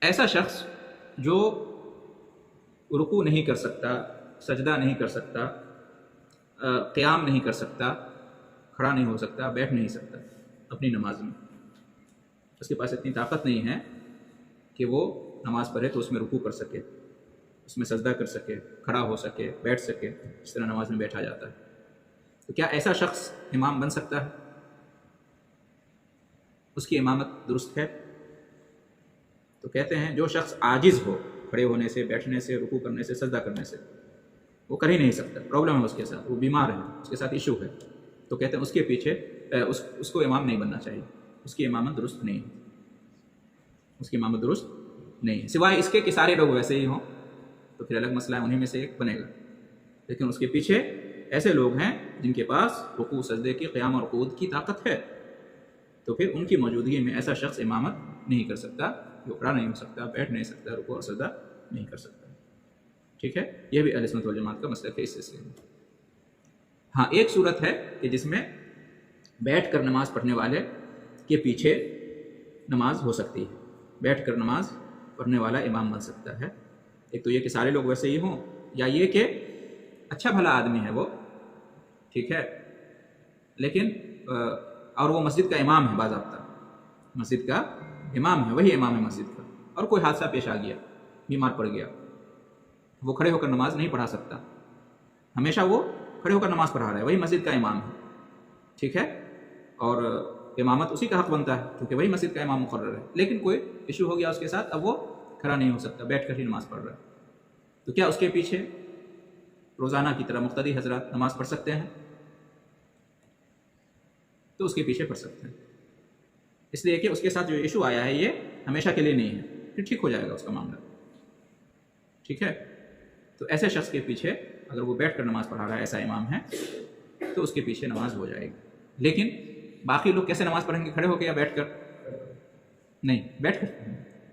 ایسا شخص جو رکوع نہیں کر سکتا، سجدہ نہیں کر سکتا، قیام نہیں کر سکتا، کھڑا نہیں ہو سکتا، بیٹھ نہیں سکتا اپنی نماز میں، اس کے پاس اتنی طاقت نہیں ہے کہ وہ نماز پڑھے تو اس میں رکوع کر سکے، اس میں سجدہ کر سکے، کھڑا ہو سکے، بیٹھ سکے، اس طرح نماز میں بیٹھا جاتا ہے، تو کیا ایسا شخص امام بن سکتا ہے؟ اس کی امامت درست ہے؟ تو کہتے ہیں جو شخص عاجز ہو کھڑے ہونے سے، بیٹھنے سے، رکوع کرنے سے، سجدہ کرنے سے، وہ کر ہی نہیں سکتا، پرابلم ہے اس کے ساتھ، وہ بیمار ہے، اس کے ساتھ ایشو ہے، تو کہتے ہیں اس کے پیچھے اس کو امام نہیں بننا چاہیے، اس کی امامت درست نہیں ہے، اس کی امامت درست نہیں ہے، سوائے اس کے کہ سارے لوگ ویسے ہی ہوں تو پھر الگ مسئلہ ہے، انہیں میں سے ایک بنے گا، لیکن اس کے پیچھے ایسے لوگ ہیں جن کے پاس رکوع سجدے کی، قیام اور قعود کی طاقت ہے، تو پھر ان کی موجودگی میں ایسا شخص امامت نہیں کر سکتا، جو کھڑا نہیں ہو سکتا، بیٹھ نہیں سکتا، رکوع اور سجدہ نہیں کر سکتا، ٹھیک ہے؟ یہ بھی اہل سنت والجماعت کا مسلک ہے اس سلسلے میں۔ ہاں، ایک صورت ہے کہ جس میں بیٹھ کر نماز پڑھنے والے کے پیچھے نماز ہو سکتی ہے، بیٹھ کر نماز پڑھنے والا امام بن سکتا ہے، ایک تو یہ کہ سارے لوگ ویسے ہی ہوں، یا یہ کہ اچھا بھلا آدمی ہے وہ، ٹھیک ہے، لیکن اور وہ مسجد کا امام ہے، باضابطہ مسجد کا امام ہے، وہی امام ہے مسجد کا، اور کوئی حادثہ پیش آ گیا، بیمار پڑ گیا، وہ کھڑے ہو کر نماز نہیں پڑھا سکتا، ہمیشہ وہ کھڑے ہو کر نماز پڑھا رہا ہے، وہی مسجد کا امام ہے، ٹھیک ہے، اور امامت اسی کا حق بنتا ہے کیونکہ وہی مسجد کا امام مقرر ہے، لیکن کوئی ایشو ہو گیا اس کے ساتھ، اب وہ کھڑا نہیں ہو سکتا، بیٹھ کر ہی نماز پڑھ رہا ہے، تو کیا اس کے پیچھے روزانہ کی طرح مقتدی حضرات نماز پڑھ سکتے ہیں؟ تو اس کے پیچھے پڑھ سکتے ہیں، اس لیے کہ اس کے ساتھ جو ایشو آیا ہے یہ ہمیشہ کے لیے نہیں ہے، پھر ٹھیک ہو جائے گا اس کا معاملہ، ٹھیک ہے، تو ایسے شخص کے پیچھے اگر وہ بیٹھ کر نماز پڑھا رہا ہے، ایسا امام ہے، تو اس کے پیچھے نماز ہو جائے گی، لیکن باقی لوگ کیسے نماز پڑھیں گے؟ کھڑے ہو کے یا بیٹھ کر؟ نہیں، بیٹھ کر،